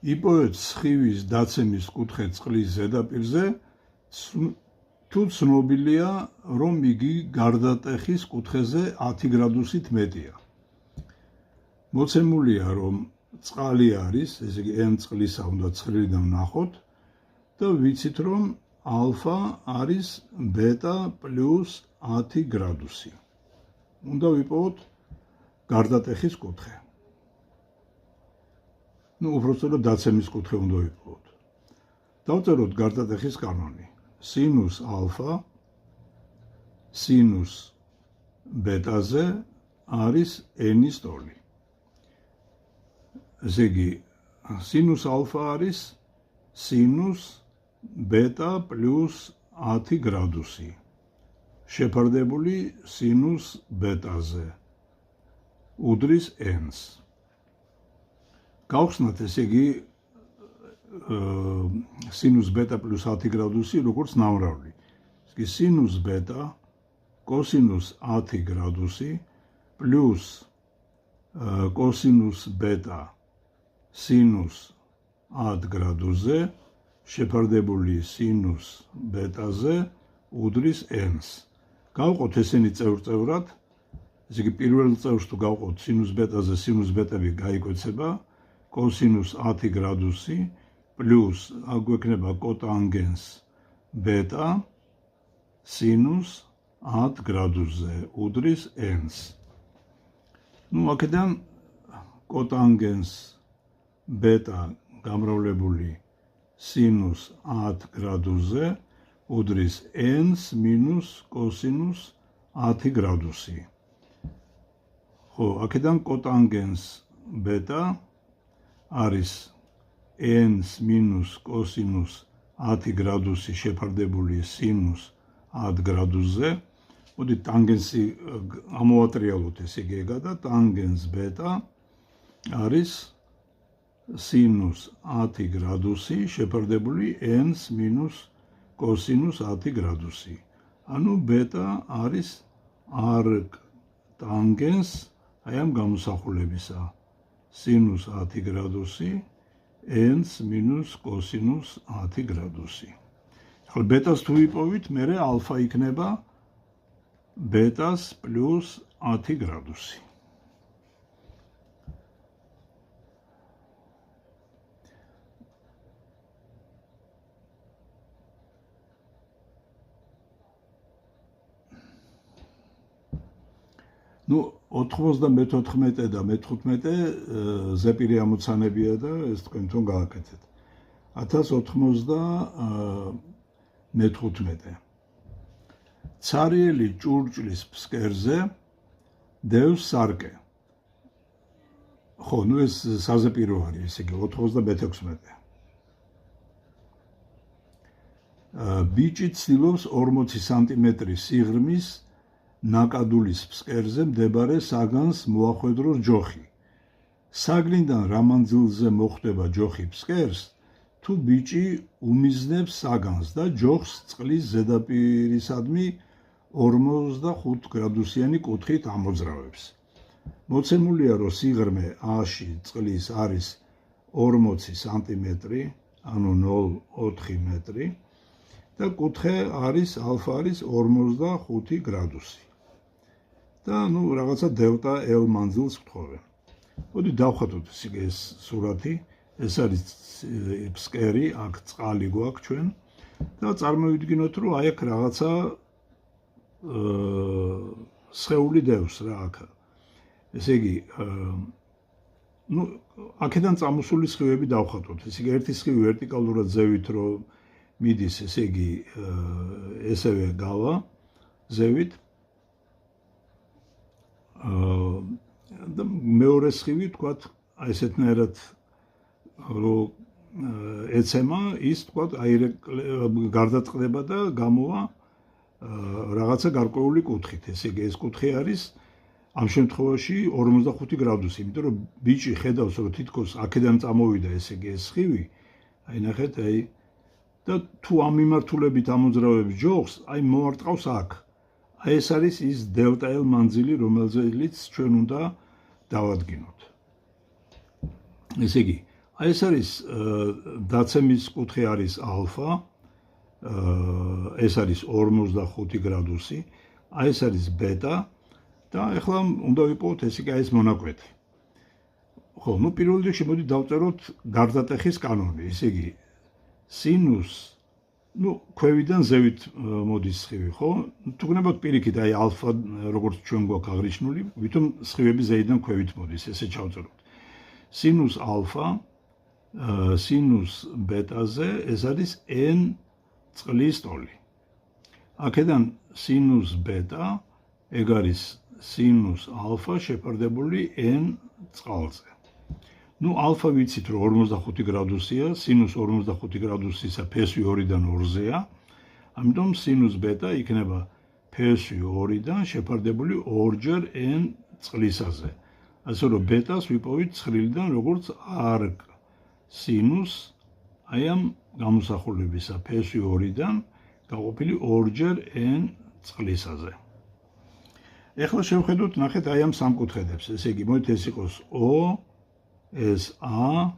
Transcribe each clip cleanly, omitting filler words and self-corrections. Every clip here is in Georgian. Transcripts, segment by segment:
იპოვეთ სხივის დაცემის კუთხე წყლის ზედაპირზე, თუ ცნობილია, რომ იგი გარდატეხის კუთხეზე 10 გრადუსით მეტია. მოცემულია, რომ წყალი არის, ესე იგი m წყლისა უნდა ცხრილიდან ვნახოთ და ვიცით, რომ ალფა არის ბეტა პლუს 10 გრადუსი. უნდა ვიპოვოთ გარდატეხის კუთხე. უпросторо დაცემის კუთხე უნდა ვიპოვოთ. დავწეროთ გარდატეხის კანონი. სინუს ალფა სინუს ბეტაზე არის n-ის ტოლი. ესე იგი, სინუს ალფა არის სინუს ბეტა პლუს 10 გრადუსი. შეფარდებული სინუს ბეტაზე. უდრის n-ს. გავხსნათ, ესე იგი, სინუს ბეტა პლუს 10 გრადუსი როგორც ნამრავლი. ესე იგი, სინუს ბეტა კოსინუს 10 გრადუსი პლუს კოსინუს ბეტა სინუს 10 გრადუსზე შეფარდებული სინუს ბეტაზე უდრის n-ს. გავყოთ ესენი წევრ-წევრად. ესე იგი, პირველ წევრს თუ გავყოთ სინუს ბეტაზე, სინუს ბეტები გაიკვეცება, კოსინუს 10 გრადუსი პლუს აგვექნება კოტანგენს ბეტა სინუს 10 გრადუსზე უდრის n-ს. აქედან კოტანგენს ბეტა გამრავლებული სინუს 10 გრადუსზე უდრის n-ს მინუს კოსინუს 10 გრადუსი. ხო, აქედან კოტანგენს ბეტა არის n-ს მინუს კოსინუს 10 გრადუსი შეფარდებული სინუს 10 გრადუსზე. მოდით ტანგენსი ამოვატრიალოთ, ესე იგი ეგა და ტანგენს ბეტა არის სინუს 10 გრადუსი შეფარდებული n-ს მინუს კოსინუს 10 გრადუსი. ანუ ბეტა არის arc ტანგენს აი ამ გამოსახულებისა. სინუს 10 გრადუსი n-ს მინუს კოსინუს 10 გრადუსი. ახლა ბეტას თუ ვიპოვით, მერე ალფა იქნება ბეტას პლუს 10 გრადუსი. ნუ 94 და მე-15 ზეპირი ამოცანებია და ეს თქვენთან გააკეთეთ. 1095 ცარიელი ჭურჭლის ფსკერზე დევს სარკე. ხო, ნუ ეს საზეპირო არის, ესე იგი 96. ბიჭი ცდილობს 40 სანტიმეტრის სიღრმის ნაკადულის ფსკერზე მდებარე საგანს მოახვედროს ჯოხი. საგნიდან რა მანძილზე მოხვდება ჯოხი ფსკერს, თუ ბიჭი უმიზნებს საგანს და ჯოხს წყლის ზედაპირისადმი 45 გრადუსიანი კუთხით ამოძრავებს. მოცემულია, რომ სიღრმე A-ში წყლის არის 40 სანტიმეტრი, ანუ 0,4 მეტრი და კუთხე არის ალფა არის 45 გრადუსი. და ნუ რაღაცა დელტა L მანძილს ვთხოვენ. მოდი დავხატოთ ეს სურათი. ეს არის ფსკერი, აქ წყალი გვაქვს ჩვენ და წარმოვიდგინოთ, რომ აი აქ რაღაცა სხეული დევს რა აქ. ესე იგი, ნუ აქედან წამოსული სხივები დავხატოთ. ესე იგი, ერთი სხივი ვერტიკალურად ზევით რომ მიდის, ესე იგი, ესევე გავა ზევით. და მეორე სხივი თქვათ აი ესეთნაირად რომ ეცემა ის თქვათ აი გარდაწყდება და გამოვა რაღაცა გარკვეული კუთხით. ესე იგი, ეს კუთხე არის ამ შემთხვევაში 45 გრადუსი, იმიტომ რომ ბიჭი ხედავს, რომ თითქოს აქედან წამოვიდა, ესე იგი, ეს სხივი, აი ნახეთ, აი და თუ ამ მიმართულებით ამოძრავებს ჯოხს, აი მოარტყავს აქ. აი ეს არის ის დელტა L მანძილი, რომელზეც ჩვენ უნდა დავადგინოთ. ესე იგი, აი ეს არის დაცემის კუთხე არის ალფა, ეს არის 45 გრადუსი, აი ეს არის ბეტა და ახლა უნდა ვიპოვოთ ეს იგი ეს მონაკვეთი. ხო, ნუ პირველ რიგში მოდი დავწეროთ გარდატეხის კანონი, ესე იგი სინუს ნუ ქვევიდან ზევით მოდის სხივი, ხო? თუ გნებოთ პირიქით აი ალფა როგორც ჩვენ გვაქვს აღნიშნული, ვითომ სხივები ზეიდან ქვევით მოდის, ესე ჩავწეროთ. სინუს ალფა სინუს ბეტაზე ეს არის n წყლის ტოლი. აქედან სინუს ბეტა ეგ არის სინუს ალფა შეფარდებული n წყალზე. ნუ ალფა ვიცით რომ 45 გრადუსია, სინუს 45 გრადუსისა ფესვი 2-დან 2-ზეა. ამიტომ სინუს ბეტა იქნება ფესვი 2-დან შეფარდებული 2-ჯერ n წყლისაზე. ასე რომ ბეტას ვიპოვით ცხრილიდან როგორც arc სინუს აი ამ გამოსახულებისა ფესვი 2-დან გაყოფილი 2-ჯერ n წყლისაზე. ეხლა შევხედოთ ნახეთ აი ამ სამკუთხედებს. ესე იგი მოდით ეს იყოს O, ეს A,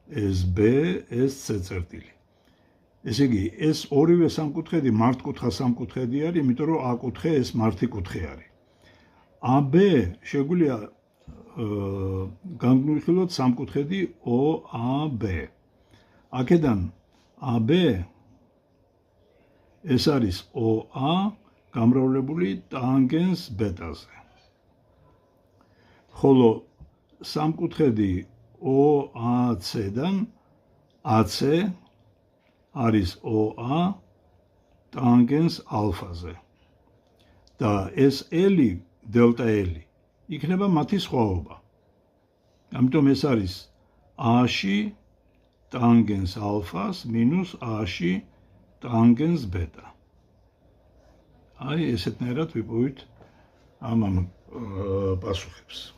ეს B, ეს C წერტილი. ესე იგი ეს ორივე სამკუთხედი მართკუთხა სამკუთხედი არის, იმიტომ რომ A კუთხე ეს მართი კუთხე არის. AB შეგვიძლია განვიხილოთ სამკუთხედი OAB. აქედან AB ეს არის OA გამრავლებული ტანგენს ბეტაზე. ხოლო სამკუთხედი OAC-დან AC არის OA ტანგენს ალფაზე. და ეს L დელტა L იქნება მათი სხვაობა. ამიტომ ეს არის A-ში ტანგენს ალფას მინუს A-ში ტანგენს ბეტა. აი ესეთნაირად ვიპოვით ამ პასუხებს.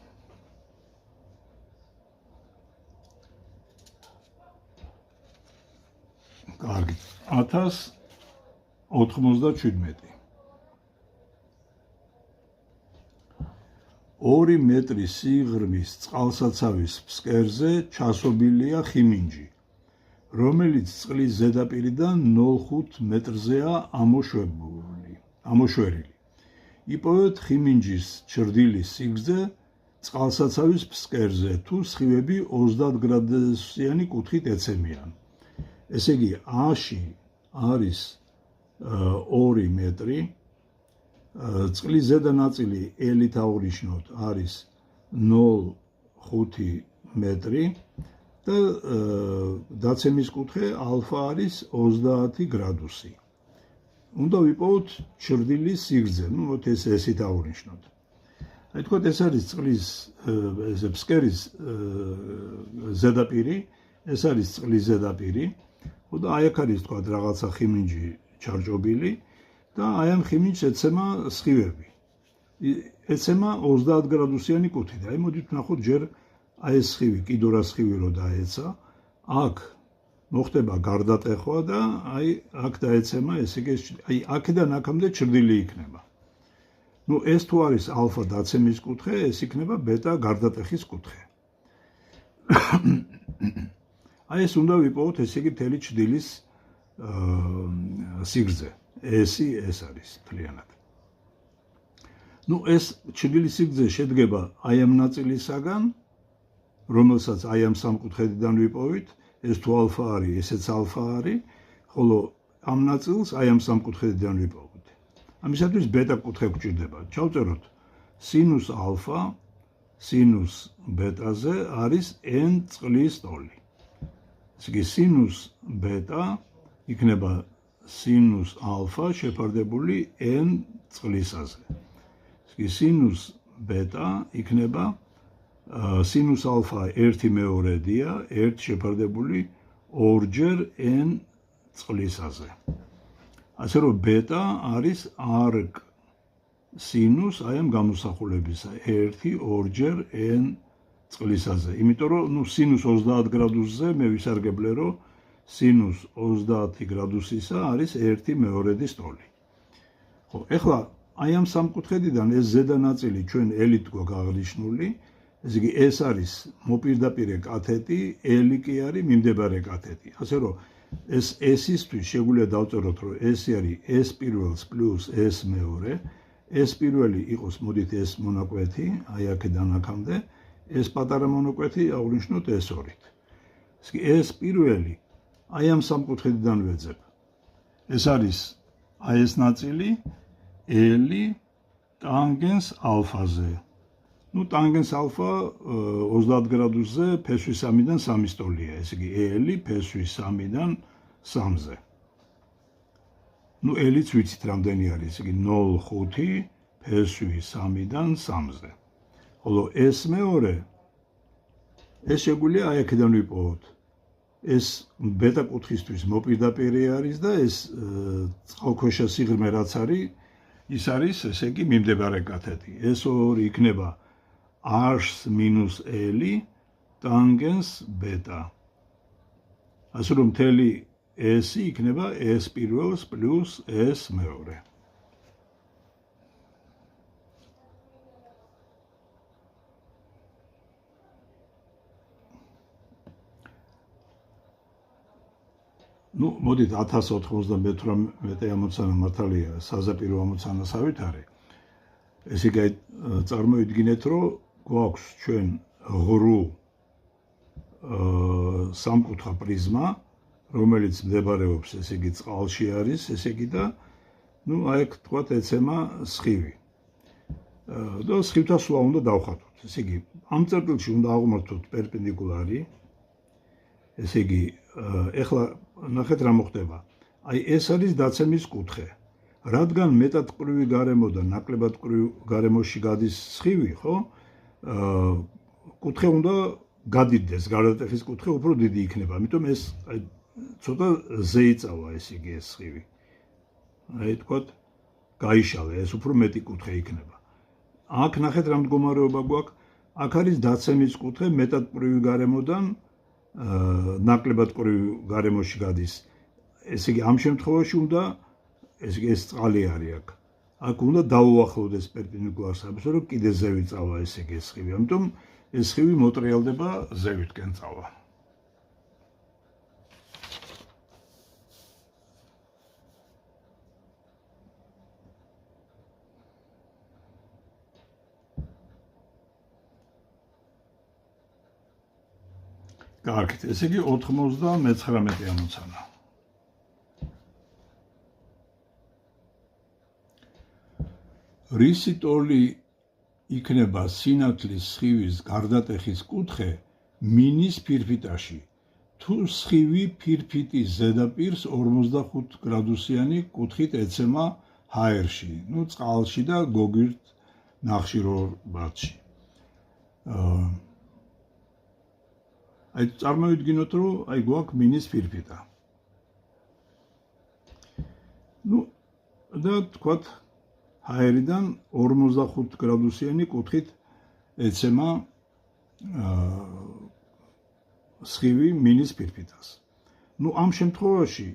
კარგი. 1097. 2 მეტრი სიღრმის წყალსაცავის ფსკერზე ჩასობილია ხიმინჯი, რომელიც წყლის ზედაპირიდან 0.5 მეტრზეა ამოშვერილი. იპოვეთ ხიმინჯის ჩრდილის სიგრძე წყალსაცავის ფსკერზე, თუ სხივები 30 გრადუსიანი კუთხით ეცემიან. ესე იგი A-ში არის 2 მეტრი, წყლის ზედა ნაწილი L-ით აღნიშნოთ არის 0.5 მეტრი და დაცემის კუთხე ალფა არის 30 გრადუსი. უნდა ვიპოვოთ ჩრდილის სიგრძე, ნუ ესეთ აღნიშნოთ. აი თქვათ ეს არის წყლის ფსკერის ზედაპირი, ეს არის წყლის ზედაპირი. და აი აქ არის თქვათ რაღაცა ხიმინჯი ჩარჯობილი და აი ამ ხიმინჯს ეცემა სხივები. ეცემა 30 გრადუსიანი კუთხით. აი მოდით ვნახოთ ჯერ აი ეს სხივი, კიდო რა სხივი რო დაეცა, აქ მოხდება გარდატეხვა და აი აქ დაეცემა, ესე იგი აი აქედან აქამდე ჩრდილი იქნება. ნუ ეს თუ არის ალფა დაცემის კუთხე, ეს იქნება ბეტა გარდატეხის კუთხე. აი ეს უნდა ვიპოვოთ ესე იგი მთელი ჩრდილის სიგრძე. ესი ეს არის მთლიანად. ნუ ეს ჩრდილის სიგრძე შედგება აი ამ ნაწილისაგან, რომელსაც აი ამ სამკუთხედიდან ვიპოვით, ეს თუ ალფა არის, ესეც ალფა არის, ხოლო ამ ნაწილს აი ამ სამკუთხედიდან ვიპოვით. ამისათვის ბეტა კუთხე გვჭირდება. ჩავწეროთ სინუს ალფა სინუს ბეტაზე არის n წყლის ტოლი. ესე იგი სინუს ბეტა იქნება სინუს ალფა შეფარდებული n წყლისაზე. ესე იგი სინუს ბეტა იქნება სინუს ალფა 1/2-დია 1 შეფარდებული 2-ჯერ n წყლისაზე. ასე რომ ბეტა არის arc სინუს აი ამ გამოსახულებისა 1-2-ჯერ n წყლისაზე. იმიტომ რომ ნუ სინუს 30 გრადუსზე მე ვისარგებლე რომ სინუს 30 გრადუსისა არის 1/2-დის ტოლი. ხო, ეხლა აი ამ სამკუთხედიდან ეს ზედა ნაწილი ჩვენ L-ით გვაქვს აღნიშნული ესე იგი ეს არის მოპირდაპირე კათეტი, L კი არის მიმდებარე კათეტი. ასე რომ S-ისთვის შეგვიძლია დავწეროთ, რომ S არის S პირველს პლუს S მეორე, S პირველი იყოს, მოდით S მონაკვეთი, აი აქედან აქამდე, S პატარა მონაკვეთი აღვნიშნოთ S2-ით. ესე იგი S პირველი აი ამ სამკუთხედიდან ვეძებ. ეს არის აი ეს ნაწილი L ტანგენს ალფაზე. Ну, ტანგენს ალფა 30 გრადუსზე ფესვის 3-დან 3-ის ტოლია, ესე იგი L ფესვის 3-დან 3-ზე. Ну, L-იც ვიცით რამდენი არის, ესე იგი 0,5 ფესვის 3-დან 3-ზე. ხოლო S მეორე ეს შეგვიძლია აი აქედან ვიპოვოთ. ეს ბეტა კუთხისთვის მოპირდაპირე არის და ეს წყალქვეშა სიღრმე რაც არის, ის არის, ესე იგი, მიმდებარე კათეტი. S2 იქნება R minus L ტანგენს ბეტა. ასე რომ მთელი S იქნება S პირველს პლუს S მეორე. Ну, მოდით 1098 ამოცანა მართალია საზაპირო ამოცანას ავითარე. ესე იგი წარმოიდგინეთ, რომ გვაქვს ჩვენ ღრუ სამკუთხა პრიზმა, რომელიც მდებარეობს, ესე იგი წყალში არის, ესე იგი და ну, აი აქ თქვათ ეცემა სხივი. და სხივთან სვლა უნდა დავხატოთ. ესე იგი, ამ წერტილში უნდა აღმართოთ პერპენდიკულარი. ესე იგი, ეხლა ნახეთ რა მოხდება. აი ეს არის დაცემის კუთხე. რადგან მეტად ყრუვი გარემო და ნაკლებად ყრუვი გარემოში გადის სხივი, ხო? კუთხე უნდა გადიდეს, გარდატეხის კუთხე უფრო დიდი იქნება. ამიტომ ეს აი ცოტა ზეიწავა ეს იგი ეს სხივი. აი თქვათ გაიშალე, ეს უფრო მეტი კუთხე იქნება. აქ ნახეთ რა მდგომარეობა გვაქვს. აქ არის დაცემის კუთხე მეტად ყრუვი გარემოდან ნაკლებად ყრუვი გარემოში გადის. ესე იგი ამ შემთხვევაში უნდა ესე იგი ეს წყალი არის აქ. აქ უნდა დაუახლოვდეს პერპენდიკულარს, რომ კიდე ზევით წავა ესე იგი ეს სხივი. ამიტომ ეს სხივი მოტრიალდება ზევითკენ წავა. კარგით, ესე იგი 99 ამოცანა. რისი ტოლი იქნება სინათლის სხივის გარდატეხის კუთხე მინის ფირფიტაში, თუ სხივი ფირფიტის ზედაპირს 45 გრადუსიანი კუთხით ეცემა ჰაერში, ну, წყალში და გოგირდ ნახშირორბადში. აი წარმოვიდგინოთ, რომ აი გვაქვს მინის ფირფიტა. ну, და თქვათ ჰაერიდან 45 გრადუსიანი კუთხით ეცემა სხივი მინის ფირფიტას. ну, ამ შემთხვევაში,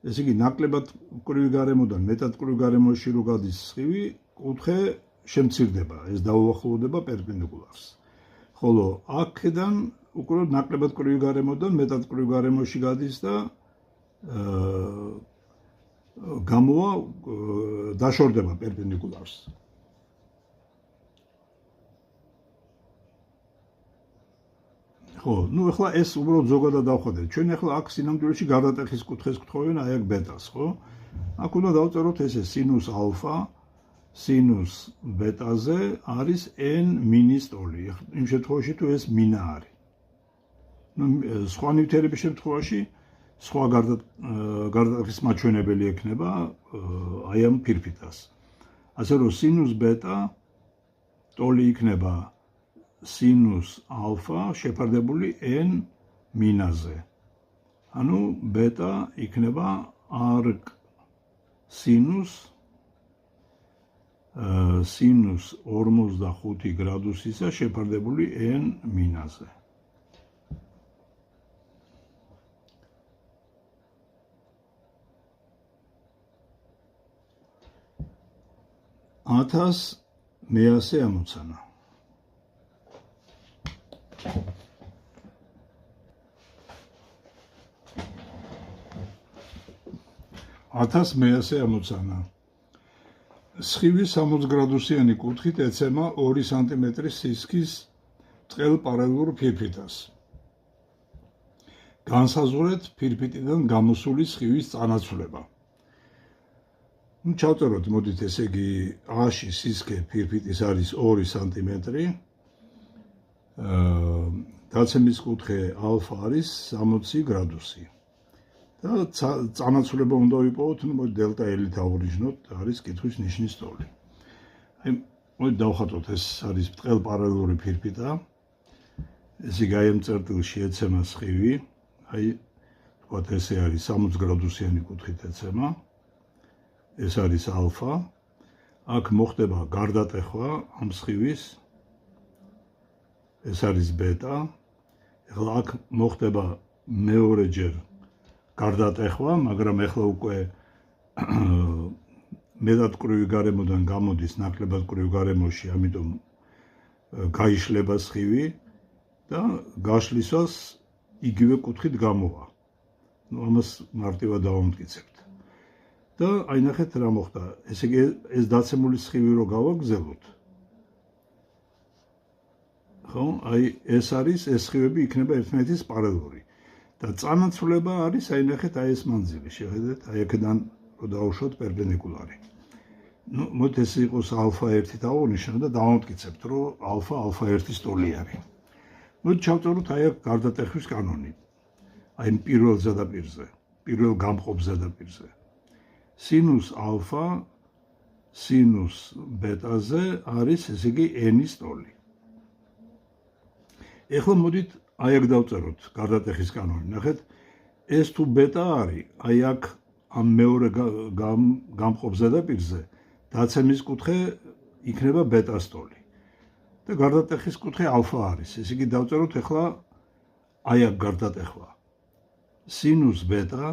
ესე იგი, ნაკლებად ყრუვი გარემოდან მეტად ყრუვი გარემოში რო გადის სხივი, კუთხე შემცირდება, ეს დაუახლოვდება პერპენდიკულარს. ხოლო აქედან უკვე ნაკლებად ყრუვი გარემოდან მეტად ყრუვი გარემოში გადის და გამოვა დაშორდება პერპენდიკულარს. ხო, ну, ეხლა ეს უბრალოდ ზოგადად დავხატეთ. ჩვენ ეხლა აქ სინამდვილეში გარდატეხის კუთხეს გთხოვენ, აი აქ ბეტას, ხო? აქ უნდა დავწეროთ ესე სინუს ალფა სინუს ბეტაზე არის n მინის ტოლი. იმ შემთხვევაში თუ ეს მინა არის. ну, სხვა ნივთიერების შემთხვევაში სხვა გარდატეხის მაჩვენებელი ექნება აი ამ ფირფიტას. ასე რომ სინუს ბეტა ტოლი იქნება სინუს ალფა შეფარდებული n მინაზე. ანუ ბეტა იქნება arc სინუს 45 გრადუსისა შეფარდებული n მინაზე. ათას მეასე ამოცანა. მე-100 ამოცანა. სხივი 60 გრადუსიანი კუთხით ეცემა 2 სანტიმეტრის სისქის ბრტყელ პარალელურ ფირფიტას. განსაზღვრეთ ფირფიტიდან გამოსული სხივის წანაცვლება. ჩავწეროთ, მოდით, ესე იგი, A-ში სისქე ფირფიტის არის 2 სანტიმეტრი. დაცემის კუთხე ალფა არის 60 გრადუსი. და წანაცვლება უნდა ვიპოვოთ, მოდი დელტა L-ით ავორიჯნოთ, არის კითხვის ნიშნის ტოლი. მოდი დავხატოთ, ეს არის ბრტყელ პარალელური ფირფიტა. ესე იგი, ამ წერტილში ეცემა სხივი, თქვათ ესე არის 60 გრადუსიანი კუთხით ეცემა. ეს არის ალფა. აქ მოხდება გარდატეხვა ამ სხივის. ეს არის ბეტა. ეხლა აქ მოხდება მეორეჯერ გარდატეხვა, მაგრამ ეხლა უკვე მეტადკრივი გარემოდან გამოდის ნაკლებადკრივ გარემოში, ამიტომ გაიშლება სხივი და გაშლისას იგივე კუთხით გამოვა. ამას მარტივად დავამტკიცებთ. და აი ნახეთ რა მოხდა. ესე იგი, ეს დაცემული სხივი რო გავაგზავნოთ. ხო, აი ეს არის, ეს სხივები იქნება ერთმანეთის პარალელური. და წანაცვლება არის, აი ნახეთ, აი ეს მანძილი, შეხედეთ, აი აქედან რო დავუშვოთ პერპენდიკულარი. მოდით ეს იყოს ალფა 1 დავუნიშნო და დავამტკიცებთ, რომ ალფა 1-ის ტოლი არის. მოდით ჩავწეროთ აი აქ გარდატეხვის კანონი. აი პირველ ზედაპირზე, პირველ გამყოფ ზედაპირზე. სინუს ალფა სინუს ბეტაზე არის, ესე იგი, n-ის ტოლი. ეხლა მოდით აი აქ დავწეროთ გარდატეხის კანონი. ნახეთ, ეს თუ ბეტა არის, აი აქ ამ მეორე გამყოფ ზედაპირზე დაცემის კუთხე იქნება ბეტას ტოლი. და გარდატეხის კუთხე ალფა არის. ესე იგი, დავწეროთ ეხლა აი აქ გარდატეხვა. სინუს ბეტა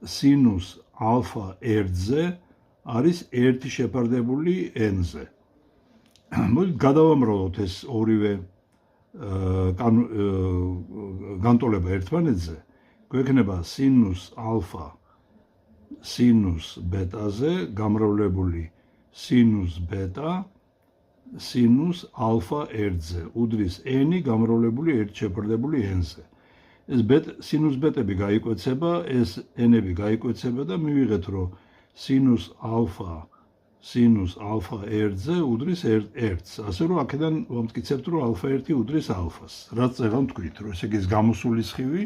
სინუს ალფა 1-ზე არის 1 შეფარდებული n-ზე. მოდით გადავამრავლოთ ეს ორივე განტოლება ერთმანეთზე, გვექნება სინუს ალფა სინუს ბეტაზე გამრავლებული სინუს ბეტა სინუს ალფა 1-ზე უდრის n გამრავლებული 1 შეფარდებული n-ზე. ეს სინუს ბეტები გაიკვეცება, ეს n-ები გაიკვეცება და მივიღეთ, რომ სინუს ალფა 1-ზე უდრის 1-ს. ასე რომ აქედან ვამტკიცებთ, რომ ალფა 1 უდრის ალფას. რაც წერან თქვით, რომ ესე იგი ეს გამოსული სხივი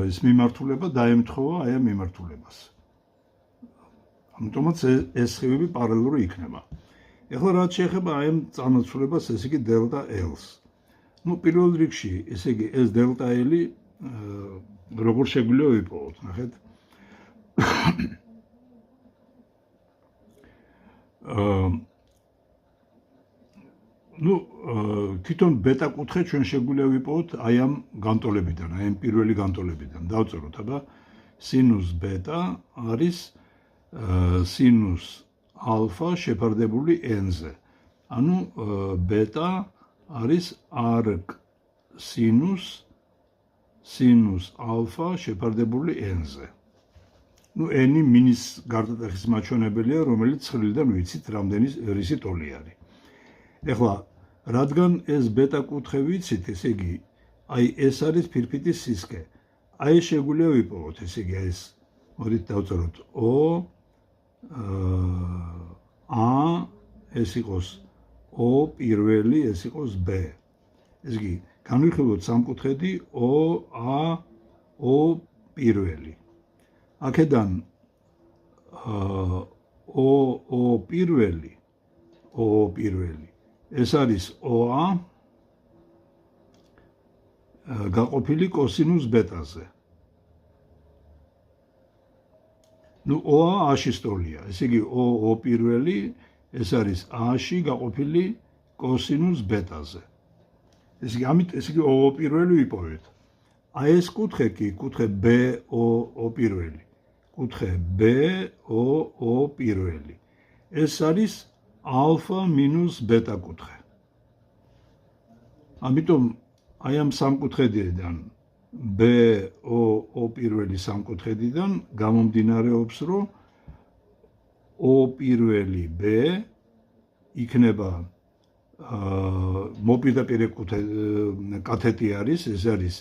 ეს მიმართულება დაემთხოვა აი ამ მიმართულებას. ამიტომაც ეს სხივები პარალელური იქნება. ეხლა რაც შეეხება აი ამ წანაცვლებას, ესე იგი დელტა L-ს. პირველ რიგში, ესე იგი ეს დელტა L-ი როგორ შეგვიძლია ვიპოვოთ, ნახეთ. თვითონ ბეტა კუთხე ჩვენ შეგვიძლია ვიპოვოთ აი ამ განტოლებიდან, აი ამ პირველი განტოლებიდან. დავწეროთ, აბა, სინუს ბეტა არის სინუს ალფა შეფარდებული n-ზე. ანუ ბეტა არის arc სინუს ალფა შეფარდებული n-ზე. n-ი მინის გარდატეხის მაჩვენებელია, რომელიც ცხრილიდან ვიცით, რამდენი რისი ტოლი არის. ეხლა, რადგან ეს ბეტა კუთხე ვიცით, ესე იგი, აი ეს არის ფირფიტის სისქე. აი შეგვიძლია ვიპოვოთ, ესე იგი, ეს მოდით დავწეროთ O A ეს იყოს O პირველი, ეს იყოს B. ესე იგი, განვიხილოთ სამკუთხედი O A O პირველი. აქედან O პირველი ეს არის OA გაყოფილი კოსინუს ბეტაზე. OA A-ში ტოლია. ესე იგი O პირველი ეს არის A-ში გაყოფილი კოსინუს ბეტაზე. ესე იგი O პირველი ვიპოვეთ. აი ეს კუთხე კი, კუთხე BO პირველი. კუთხე BO პირველი. ეს არის ალფა მინუს ბეტა კუთხე. ამიტომ აი ამ სამკუთხედიდან BO პირველი სამკუთხედიდან გამომდინარეობს, რომ O პირველი B იქნება მოპირდაპირე კათეტი არის, ეს არის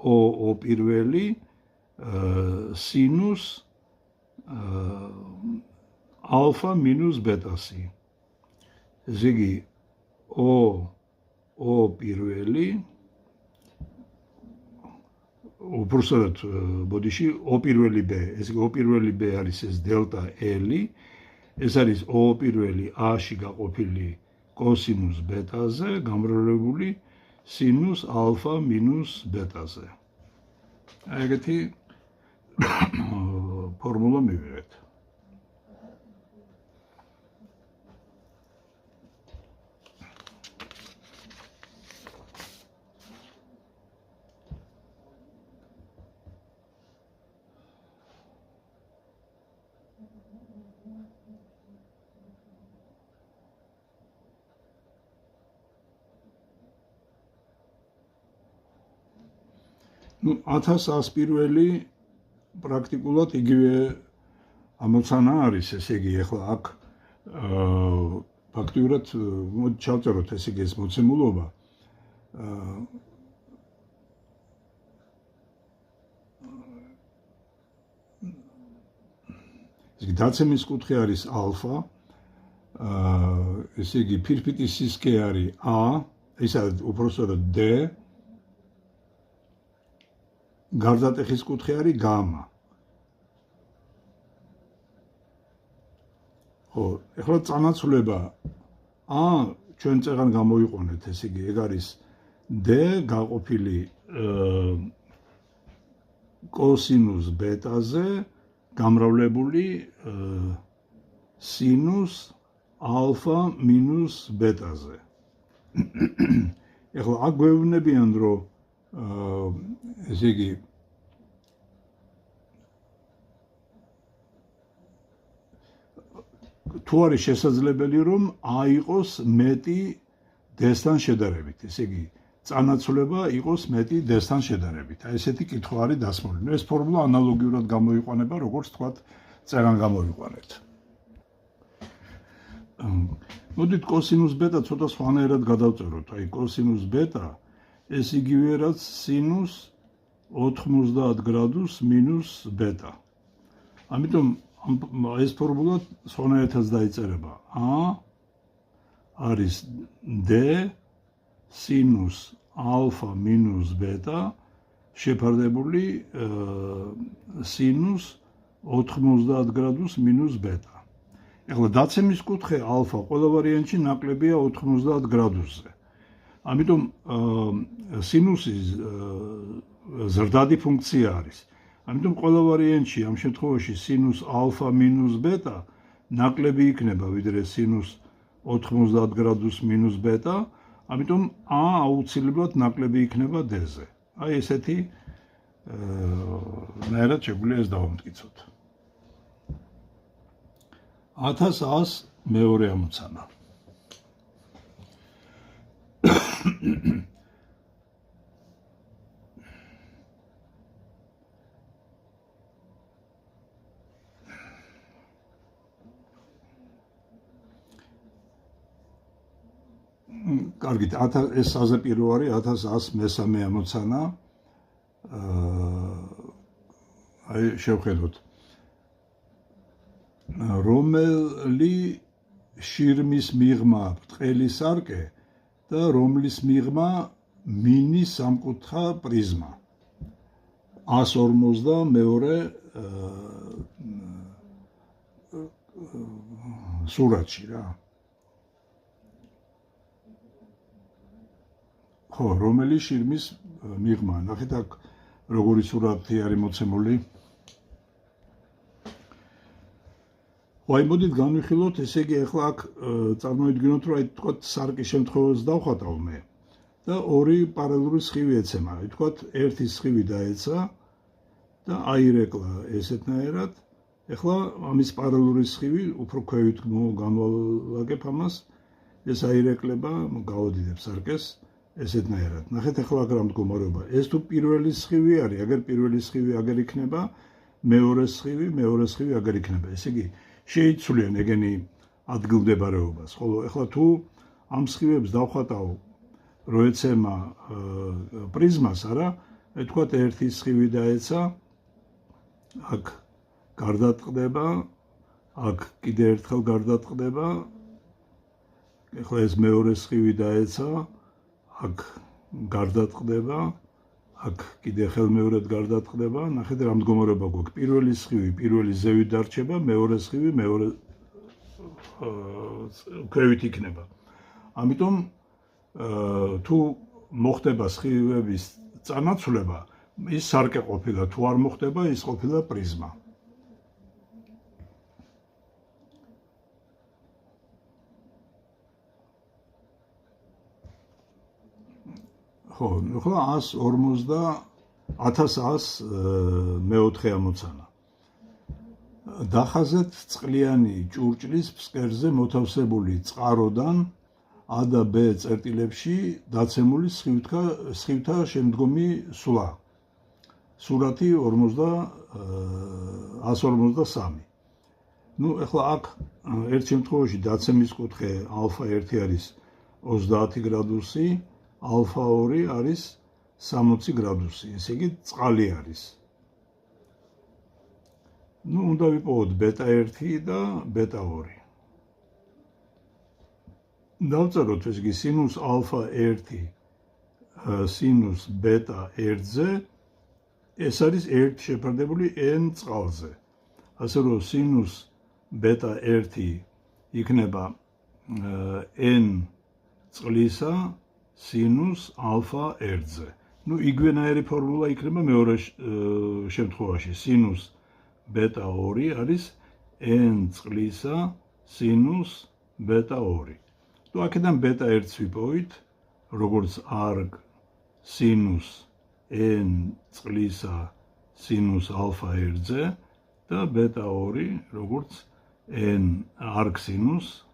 O პირველი სინუს ალფა მინუს ბეტასი. ესე იგი O პირველი უბრალოდ ბოდიში O პირველი B, ესე იგი O პირველი B არის ეს დელტა L, ეს არის O პირველი A-ში გაყოფილი კოსინუს ბეტაზე, გამრავლებული სინუს ალფა მინუს ბეტაზე. აი ეგეთი ფორმულა მივიღეთ. Ну, 1100 პირველი პრაქტიკულად იგივე ამოცანა არის, ესე იგი, ახლა აქ ფაქტიურად ჩავწეროთ ესე იგი ეს მოცემულობა. ესე იგი, დაცემის კუთხე არის ალფა, ესე იგი, ფირფიტის სისქე არის A, ისა უпростоრად D, გარდატეხის კუთხე არის გამა. ხო, ეხლა წანაცვლება A ჩვენ წეგან გამოიყვანეთ, ესე იგი, ეგ არის D გაყოფილი კოსინუს ბეტაზე გამრავლებული სინუს ალფა მინუს ბეტაზე. ეხლა აქ გვეუბნებიან, რომ ესე იგი თუ არის შესაძლებელი რომ A იყოს მეტი D-სთან შედარებით, ესე იგი წანაცვლება იყოს მეტი D-სთან შედარებით. აი ესეთი კითხვა არის დასმული. ეს ფორმულა ანალოგიურად გამოიყვანება, როგორც თქვათ, წერან გამოიყვანეთ. მოდით კოსინუს ბეტა ცოტა სხვანაირად გადავწეროთ. აი კოსინუს ბეტა ეს იგივე რაც სინუს 90 გრადუს მინუს ბეტა. ამიტომ ეს ფორმულა სხვანაირად დაიწერება. A არის D სინუს ალფა მინუს ბეტა შეფარდებული სინუს 90 გრადუს მინუს ბეტა. ეხლა დაცემის კუთხე ალფა ყველა ვარიანტში ნაკლებია 90 გრადუსზე. ამიტომ სინუსი ზრდადი ფუნქცია არის. ამიტომ ყველა ვარიანტში ამ შემთხვევაში სინუს ალფა მინუს ბეტა ნაკლები იქნება ვიდრე სინუს 90 გრადუს მინუს ბეტა, ამიტომ A აუცილებლად ნაკლები იქნება D-ზე. აი ესეთი ნაირად შეგვიძლია ეს დავამტკიცოთ. 1100 მეორე ამოცანა. კარგით, ეს საზეპირო არის 1100 მესამე ამოცანა. აი შევხედოთ. რომელი შირმის მიღმა ბრტყელი სარკე და რომლის მიღმა მინი სამკუთხა პრიზმა. 152 სურათში რა. ხო, რომელი შირმის მიღმა. ნახეთ აქ როგორი სურათი არის მოცემული. აი მოდით განვიხილოთ, ესე იგი ახლა აქ წარმოვიდგინოთ, რომ აი თქვათ სარკის შემთხვევას დავხატავ მე და ორი პარალელური სხივი ეცემა. აი თქვათ ერთი სხივი დაეცა და აირეკლა ესეთნაირად. ახლა ამის პარალელური სხივი უფრო ქვევით განვალაგებ ამას. ეს აირეკლება, გავოდიდებ სარკეს ესეთნაირად. ნახეთ ახლა აქ რა მდგომარეობა. ეს თუ პირველი სხივი არის, აგერ პირველი სხივი აგერ იქნება, მეორე სხივი აგერ იქნება. ესე იგი, შეიცვლიან ეგენი ადგილმდებარეობას. ხოლო ახლა თუ ამ სხივებს დავხატავ, რომ ეცემა პრიზმას, არა, თქვათ ერთი სხივი დაეცა, აქ გარდატყდება, აქ კიდე ერთხელ გარდატყდება, ახლა ეს მეორე სხივი დაეცა, აქ გარდატყდება, აქ კიდე ხელმეორედ გარდატყდება, ნახეთ რა მდგომარეობა გვაქვს. პირველი სხივი პირველი ზევით დარჩება, მეორე სხივი მეორე ქვევით იქნება. ამიტომ თუ მოხდება სხივების წანაცვლება, ის სარკე ყოფილა, თუ არ მოხდება, ის ყოფილა პრიზმა. ხო, ახლა 1104 ამოცანა. დახაზეთ წყლიანი ჭურჭლის ფსკერზე მოთავსებული წყაროდან A და B წერტილებში დაცემული სხივთა შემდგომი სვლა. სურათი 153. ნუ ახლა აქ ერთ შემთხვევაში დაცემის კუთხე α1 არის 30 გრადუსი, α2 არის 60 გრადუსი, ესე იგი წყალი არის. ნუ უნდა ვიპოვოთ β1 და β2. დავწეროთ ეს იგი სინუს α1 სინუს β1-ზე, ეს არის 1 შეფარდებული n წყალზე. ასე რომ სინუს β1 იქნება n წყლისა სინუს α1-ზე. ნუ იგივენაირი ფორმულა იქნება მეორე შემთხვევაში. სინუს β2 არის n წყლისა სინუს β2. ნუ აქედან β1-ს ვიპოვით, როგორც arg სინუს n წყლისა სინუს α1-ზე და β2 როგორც n arg სინუს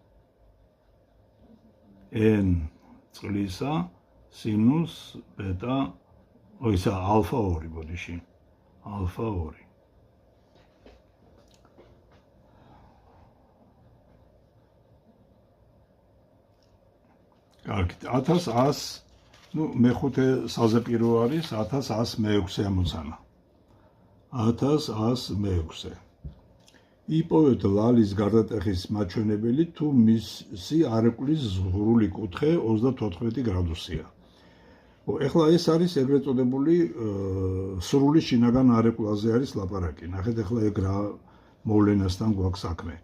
n წყლისა სინუს α2 ბოდიში, α2. კარგით, 1100, ნუ მეხუთე საზეპირო არის 1106 ამოცანა. 1106. იპოვეთ ლალის გარდატეხის მაჩვენებელი, თუ მისი არეკულის ზღვრული კუთხე 34 გრადუსია. ეხლა ეს არის ეგრეთ წოდებული სრული შინაგან არეკულაზე არის ლაპარაკი. ნახეთ ახლა ეგ რა მოვლენასთან გვაქვს საქმე.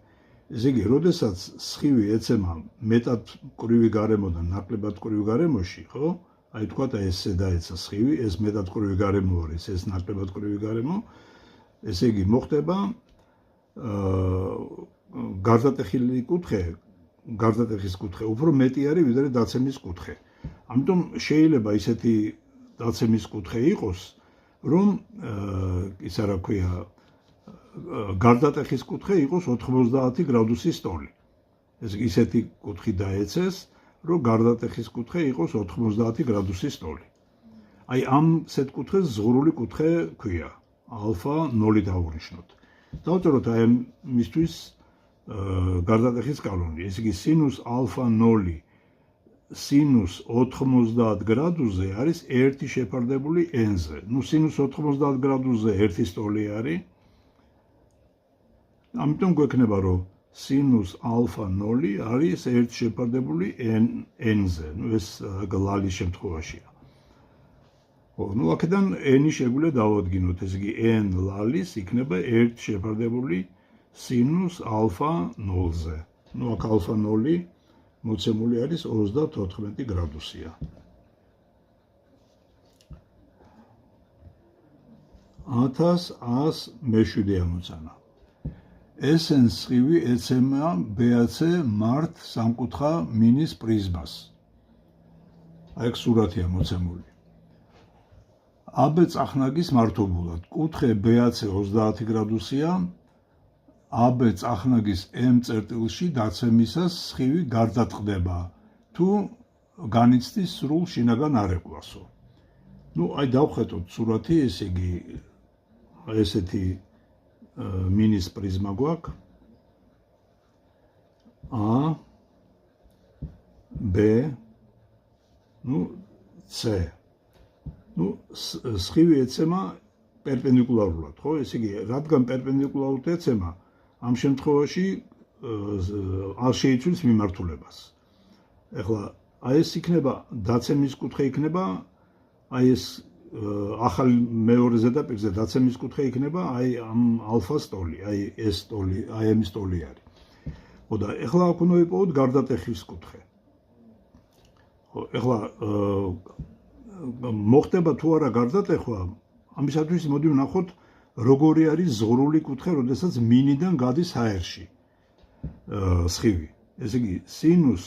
ესე იგი, როდესაც სხივი ეცემა მეტად მკვრივი გარემოდან ნაკლებად მკვრივ გარემოში, ხო? აი თქვა და ესე დაეცა სხივი, ეს მეტად მკვრივი გარემო არის, ეს ნაკლებად მკვრივი გარემო. ესე იგი, მოხდება გარდატეხის კუთხე უფრო მეტი არის ვიდრე დაცემის კუთხე. ამიტომ შეიძლება ისეთი დაცემის კუთხე იყოს, რომ ისა რა ქვია, გარდატეხის კუთხე იყოს 90 გრადუსის ტოლი. ისეთი კუთხი დაეცეს, რომ გარდატეხის კუთხე იყოს 90 გრადუსის ტოლი. აი ამ სეთ კუთხეს ზღვრული კუთხე ქვია, α0 დავუნიშნოთ. დავწეროთ აი მისთვის გარდატეხის კანონი. ეს იგი სინუს α0 სინუს 90 გრადუსზე არის 1 შეფარდებული n-ზე. ნუ სინუს 90 გრადუსზე 1 ტოლი არის. ამიტომ გვექნება, რომ სინუს α0 არის 1 შეფარდებული n-ზე. ნუ ეს ლალის შემთხვევაშია. ნუ აქედან n-ი შეგვიძლია დავადგინოთ, ეს იგი n ლალის იქნება 1 შეფარდებული სინუს α0-ზე. ნუ აქ α0 მოცემული არის 34 გრადუსია. 1107 ამოცანა. SN სხივი ეცემა BAC მართ სამკუთხა მინის პრიზმას. აი ეს სურათია მოცემული. AB წახნაგის მართობულად. კუთხე BAC 30 გრადუსია. AB წახნაგის M წერტილში დაცემისას სხივი გარდატყდება, თუ განიცდის სრულ შინაგან არეკლასო. აი დავხედოთ სურათი, ესე იგი ესეთი მინის პრიზმა გვაქვს. A, B, C. სხივი ეცემა პერპენდიკულარულად, ხო? ესე იგი, რადგან პერპენდიკულარულად ეცემა, ამ შემთხვევაში არ შეიცვლის მიმართულებას. ეხლა აი ეს იქნება დაცემის კუთხე იქნება, აი ეს ახალი მეორე ზედაპირზე დაცემის კუთხე იქნება, აი ამ ალფას ტოლი, აი ეს ტოლი, აი ამის ტოლი არის. ხო და ეხლა აქ უნდა ვიპოვოთ გარდატეხის კუთხე. ხო, ეხლა მოხდება თუ არა გარდატეხვა, ამისათვის მოდი ვნახოთ როგორი არის ზღვრული კუთხე, როდესაც მინიდან გადის ჰაერში სხივი. ესე იგი, სინუს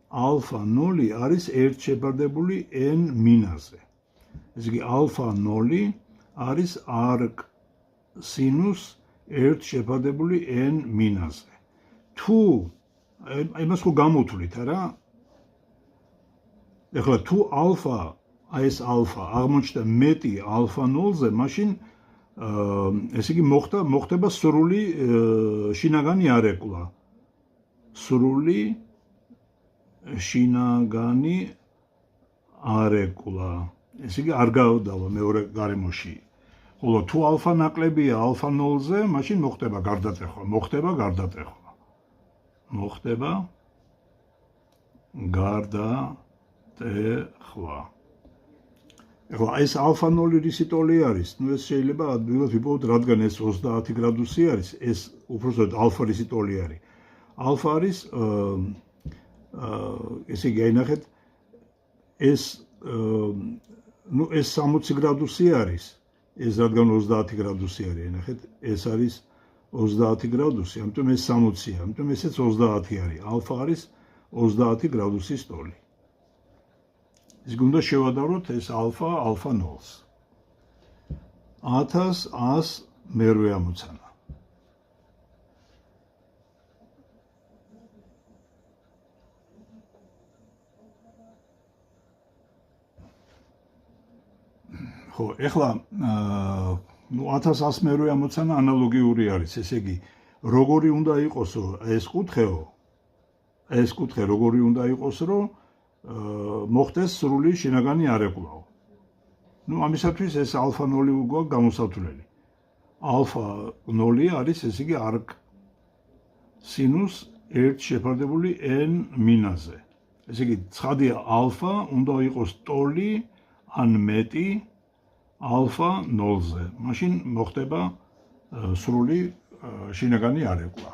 ალფა 0 არის 1 შეფარდებული n მინაზე. ესე იგი, ალფა 0 არის arc სინუს 1 შეფარდებული n მინაზე. თუ იმას ხო გამოვთვლით, არა? ეხლა თუ ალფა, აი ეს ალფა აღმოჩნდა მეტი ალფა 0-ზე, მაშინ ესე იგი მოხდება სრული შინაგანი არეკვლა. სრული შინაგანი არეკვლა. ესე იგი არ გავდავა მეორე გარემოში. ხოლო თუ ალფა ნაკლებია ალფა 0-ზე, მაშინ მოხდება გარდატეხვა. მოხდება გარდატეხვა. ეხლა ეს ალფა 0 რისი ტოლი არის? ეს შეიძლება ადვილად ვიპოვოთ, რადგან ეს 30 გრადუსი არის, ეს უпростоოდ ალფა რისი ტოლი არის. ალფა არის ესე იგი, აინახეთ, ეს 60 გრადუსი არის. ეს რადგან 30 გრადუსი არის, აინახეთ, ეს არის 30 გრადუსი, ამიტომ ეს 60-ია, ამიტომ ესეც 30 არის. ალფა არის 30 გრადუსის ტოლი. ის გუნდა შევადაროთ ეს ალფა 0-ს. 1100 მერვე ამოცანა. ხო, ეხლა 1100 მერვე ამოცანა ანალოგიური არის, ესე იგი, როგორი უნდა იყოსო ეს კუთხეო, ეს კუთხე როგორი უნდა იყოს, რომ მოხდეს სრული შინაგანი არეკვლა. ამისათვის ეს ალფა 0 გვაქვს გამოსათვლელი. ალფა 0 არის, ესე იგი, arc სინუს 1 შეფარდებული n მინაზე. ესე იგი, ცხადია ალფა უნდა იყოს ტოლი ან მეტი ალფა 0-ზე. მაშინ მოხდება სრული შინაგანი არეკვლა.